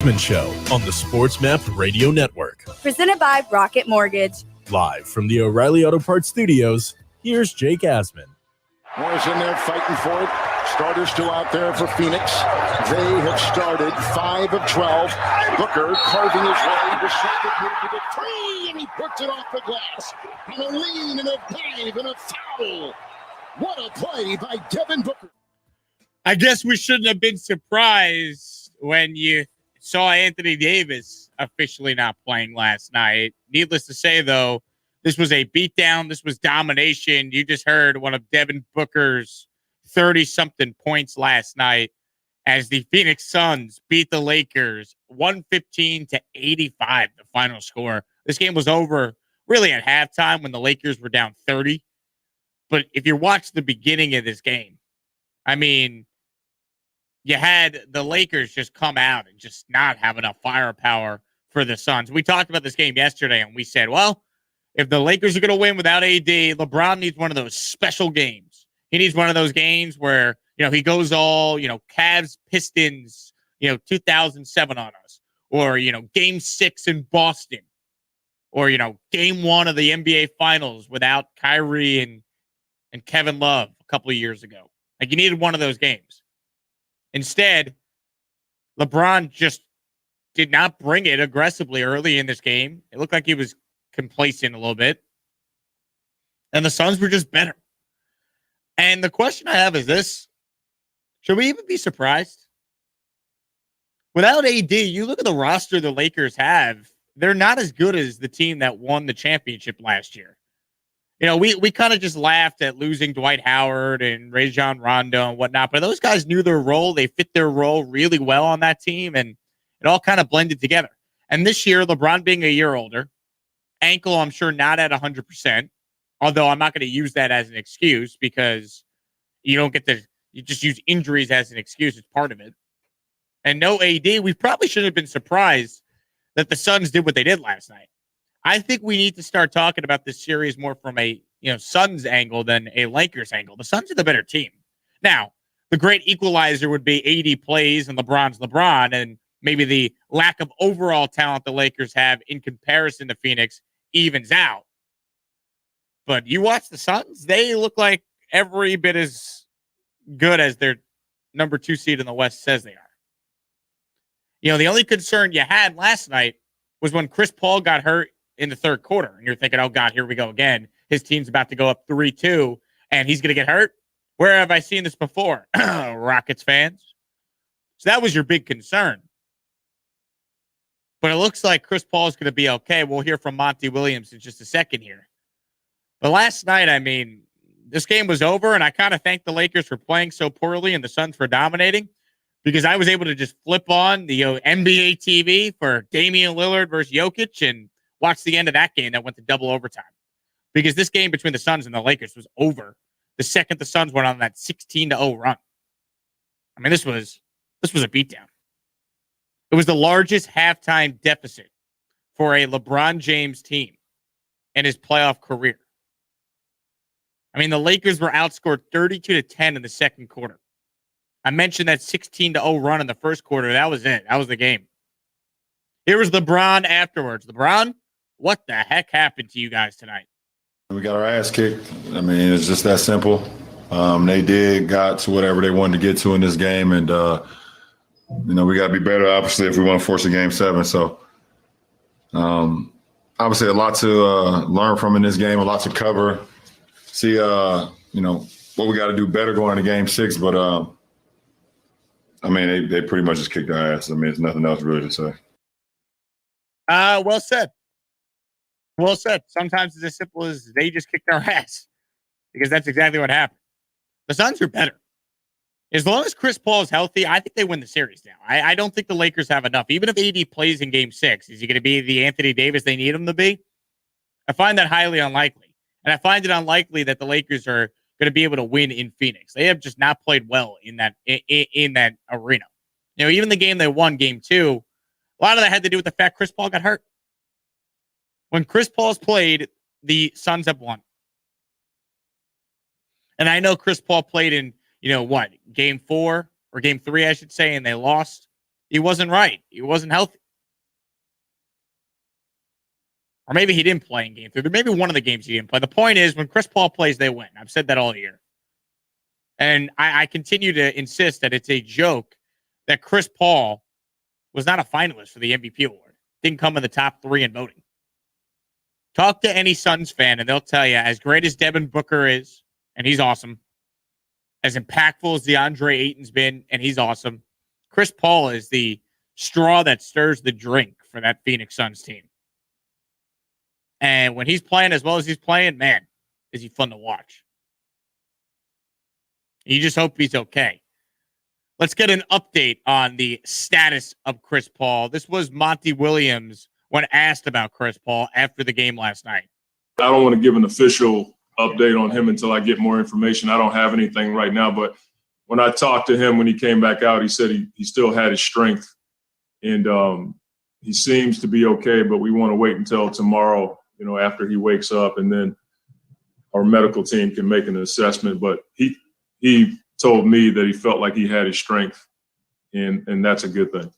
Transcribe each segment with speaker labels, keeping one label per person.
Speaker 1: Asman Show on the Sports Map Radio Network.
Speaker 2: Presented by Rocket Mortgage.
Speaker 1: Live from the O'Reilly Auto Parts Studios, here's Jake Asman.
Speaker 3: Moore's in there fighting for it. Starters still out there for Phoenix. They have started 5 of 12. Booker carving his way to second move to the three, and he puts it off the glass. And a lean and a dive and a foul. What a play by Devin Booker.
Speaker 4: I guess we shouldn't have been surprised when you saw Anthony Davis officially not playing last night. Needless to say, though, this was a beatdown. This was domination. You just heard one of Devin Booker's 30-something points last night as the Phoenix Suns beat the Lakers 115-85, the final score. This game was over really at halftime when the Lakers were down 30. But if you watch the beginning of this game, I mean, you had the Lakers just come out and just not have enough firepower for the Suns. We talked about this game yesterday, and we said, well, if the Lakers are going to win without AD, LeBron needs one of those special games. He needs one of those games where, he goes all, Cavs, Pistons, 2007 on us. Or, Game 6 in Boston. Or, Game 1 of the NBA Finals without Kyrie and Kevin Love a couple of years ago. Like, you needed one of those games. Instead, LeBron just did not bring it aggressively early in this game. It looked like he was complacent a little bit. And the Suns were just better. And the question I have is this. Should we even be surprised? Without AD, you look at the roster the Lakers have. They're not as good as the team that won the championship last year. We kind of just laughed at losing Dwight Howard and Rajon Rondo and whatnot, but those guys knew their role. They fit their role really well on that team, and it all kind of blended together. And this year, LeBron being a year older, ankle, I'm sure, not at 100%, although I'm not going to use that as an excuse because you just use injuries as an excuse. It's part of it. And no AD, we probably shouldn't have been surprised that the Suns did what they did last night. I think we need to start talking about this series more from a Suns angle than a Lakers angle. The Suns are the better team. Now, the great equalizer would be AD plays and LeBron's LeBron, and maybe the lack of overall talent the Lakers have in comparison to Phoenix evens out. But you watch the Suns, they look like every bit as good as their number 2 seed in the West says they are. The only concern you had last night was when Chris Paul got hurt in the third quarter. And you're thinking, oh, God, here we go again. His team's about to go up 3-2, and he's going to get hurt. Where have I seen this before? Rockets fans. So that was your big concern. But it looks like Chris Paul is going to be okay. We'll hear from Monty Williams in just a second here. But last night, I mean, this game was over, and I kind of thank the Lakers for playing so poorly and the Suns for dominating because I was able to just flip on the NBA TV for Damian Lillard versus Jokic and watch the end of that game that went to double overtime. Because this game between the Suns and the Lakers was over the second the Suns went on that 16-0 run. I mean, this was a beatdown. It was the largest halftime deficit for a LeBron James team in his playoff career. I mean, the Lakers were outscored 32-10 in the second quarter. I mentioned that 16-0 run in the first quarter. That was it. That was the game. Here was LeBron afterwards. LeBron, what the heck happened to you guys tonight?
Speaker 5: We got our ass kicked. I mean, it's just that simple. They got to whatever they wanted to get to in this game, and we got to be better, obviously, if we want to force a game 7. So, obviously, a lot to learn from in this game, a lot to cover. See, what we got to do better going into game 6. But they pretty much just kicked our ass. I mean, there's nothing else really to say.
Speaker 4: Well said. Well said. Sometimes it's as simple as they just kicked our ass because that's exactly what happened. The Suns are better. As long as Chris Paul is healthy, I think they win the series now. I don't think the Lakers have enough. Even if AD plays in game 6, is he going to be the Anthony Davis they need him to be? I find that highly unlikely. And I find it unlikely that the Lakers are going to be able to win in Phoenix. They have just not played well in that arena. Even the game they won, game 2, a lot of that had to do with the fact Chris Paul got hurt. When Chris Paul's played, the Suns have won. And I know Chris Paul played in, game 4 or game 3, I should say, and they lost. He wasn't right. He wasn't healthy. Or maybe he didn't play in game 3. Maybe one of the games he didn't play. The point is, when Chris Paul plays, they win. I've said that all year. And I continue to insist that it's a joke that Chris Paul was not a finalist for the MVP award. Didn't come in the top 3 in voting. Talk to any Suns fan, and they'll tell you, as great as Devin Booker is, and he's awesome, as impactful as DeAndre Ayton's been, and he's awesome, Chris Paul is the straw that stirs the drink for that Phoenix Suns team. And when he's playing as well as he's playing, man, is he fun to watch. You just hope he's okay. Let's get an update on the status of Chris Paul. This was Monty Williams when asked about Chris Paul after the game last night.
Speaker 6: I don't want to give an official update on him until I get more information. I don't have anything right now, but when I talked to him when he came back out, he said he still had his strength, and he seems to be okay, but we want to wait until tomorrow, after he wakes up, and then our medical team can make an assessment. But he told me that he felt like he had his strength, and that's a good thing.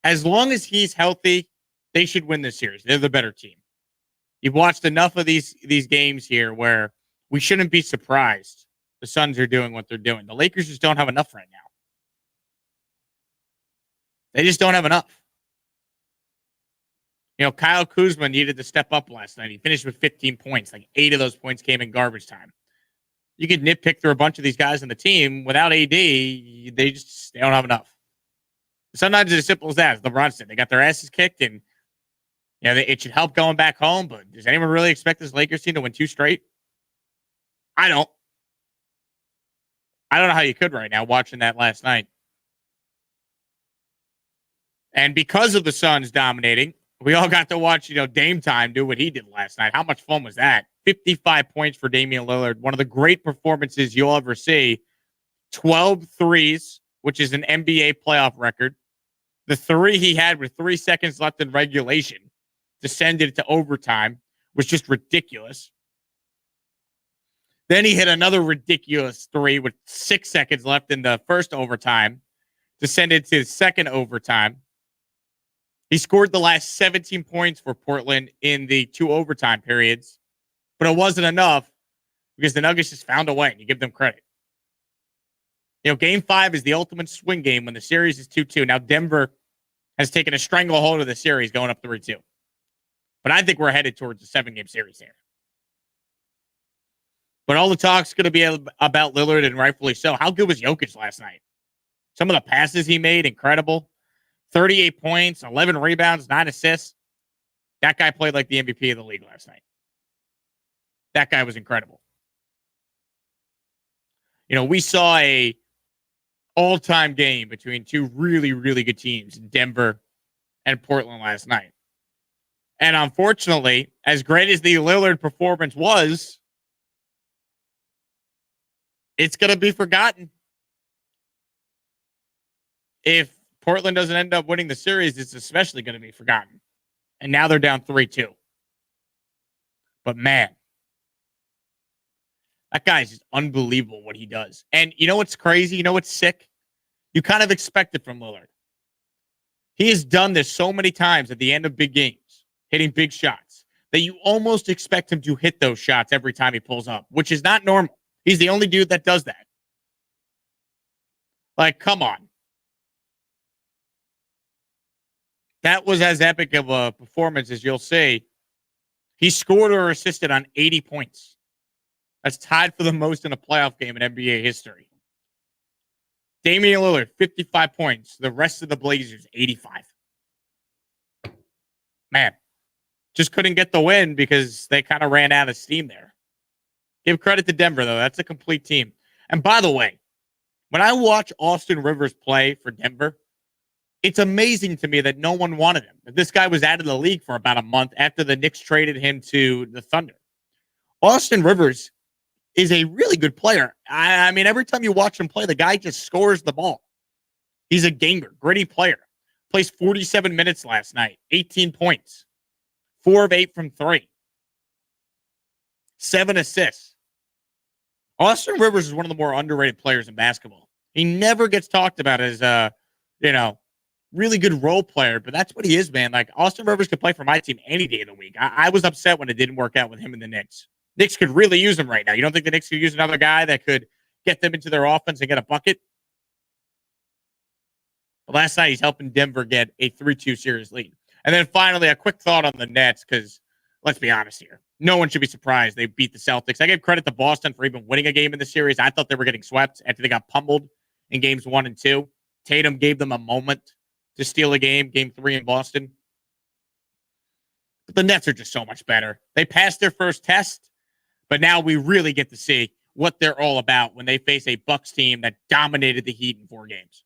Speaker 4: As long as he's healthy, they should win this series. They're the better team. You've watched enough of these games here where we shouldn't be surprised the Suns are doing what they're doing. The Lakers just don't have enough right now. They just don't have enough. Kyle Kuzma needed to step up last night. He finished with 15 points. Like 8 of those points came in garbage time. You could nitpick through a bunch of these guys on the team. Without AD, they don't have enough. Sometimes it's as simple as that. As LeBron said, they got their asses kicked, and it should help going back home. But does anyone really expect this Lakers team to win 2 straight? I don't. I don't know how you could right now watching that last night. And because of the Suns dominating, we all got to watch, Dame Time do what he did last night. How much fun was that? 55 points for Damian Lillard. One of the great performances you'll ever see. 12 threes, which is an NBA playoff record. The 3 he had with 3 seconds left in regulation to send it to overtime was just ridiculous. Then he hit another ridiculous 3 with 6 seconds left in the first overtime to send it to the second overtime. He scored the last 17 points for Portland in the 2 overtime periods, but it wasn't enough because the Nuggets just found a way, and you give them credit. Game 5 is the ultimate swing game when the series is 2-2. Now, Denver has taken a stranglehold of the series going up 3-2. But I think we're headed towards a 7-game series here. But all the talk's going to be about Lillard, and rightfully so. How good was Jokic last night? Some of the passes he made, incredible. 38 points, 11 rebounds, 9 assists. That guy played like the MVP of the league last night. That guy was incredible. We saw a all-time game between 2 really, really good teams, Denver and Portland last night. And unfortunately, as great as the Lillard performance was, it's going to be forgotten. If Portland doesn't end up winning the series, it's especially going to be forgotten. And now they're down 3-2. But man, that guy's just unbelievable what he does. And you know what's crazy? You know what's sick? You kind of expect it from Lillard. He has done this so many times at the end of big games, hitting big shots, that you almost expect him to hit those shots every time he pulls up, which is not normal. He's the only dude that does that. Like, come on. That was as epic of a performance as you'll see. He scored or assisted on 80 points. That's tied for the most in a playoff game in NBA history. Damian Lillard, 55 points. The rest of the Blazers, 85. Man, just couldn't get the win because they kind of ran out of steam there. Give credit to Denver, though. That's a complete team. And by the way, when I watch Austin Rivers play for Denver, it's amazing to me that no one wanted him. This guy was out of the league for about a month after the Knicks traded him to the Thunder. Austin Rivers is a really good player. I mean, every time you watch him play, the guy just scores the ball. He's a ganger, gritty player. Plays 47 minutes last night, 18 points, 4 of 8 from 3, 7 assists. Austin Rivers is one of the more underrated players in basketball. He never gets talked about as, really good role player, but that's what he is, man. Like, Austin Rivers could play for my team any day of the week. I was upset when it didn't work out with him and the Knicks. Knicks could really use him right now. You don't think the Knicks could use another guy that could get them into their offense and get a bucket? But last night, he's helping Denver get a 3-2 series lead. And then finally, a quick thought on the Nets, because let's be honest here. No one should be surprised they beat the Celtics. I gave credit to Boston for even winning a game in the series. I thought they were getting swept after they got pummeled in games 1 and 2. Tatum gave them a moment to steal a game 3 in Boston. But the Nets are just so much better. They passed their first test, but now we really get to see what they're all about when they face a Bucks team that dominated the Heat in 4 games.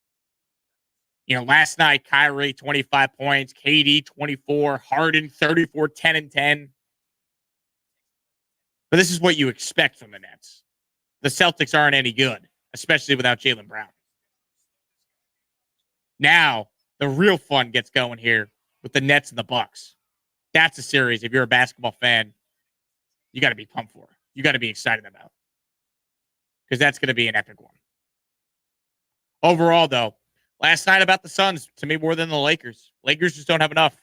Speaker 4: You know, last night, Kyrie, 25 points, KD, 24, Harden, 34, 10 and 10. But this is what you expect from the Nets. The Celtics aren't any good, especially without Jaylen Brown. Now, the real fun gets going here with the Nets and the Bucks. That's a series, if you're a basketball fan, you got to be pumped for. You got to be excited about. Because that's going to be an epic one. Overall, though, last night about the Suns, to me, more than the Lakers. Lakers just don't have enough.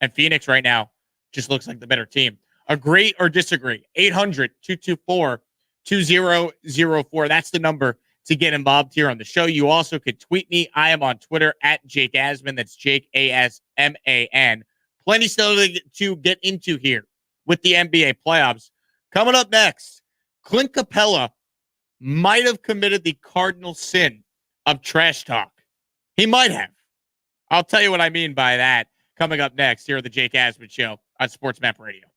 Speaker 4: And Phoenix right now just looks like the better team. Agree or disagree? 800-224-2004. That's the number to get involved here on the show. You also could tweet me. I am on Twitter at Jake Asman. That's Jake A-S-M-A-N. Plenty still to get into here with the NBA playoffs. Coming up next, Clint Capella might have committed the cardinal sin of trash talk. He might have. I'll tell you what I mean by that coming up next here at the Jake Asman Show on Sports Map Radio.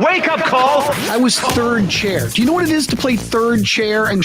Speaker 7: Wake up call. I was third chair. Do you know what it is to play third chair and try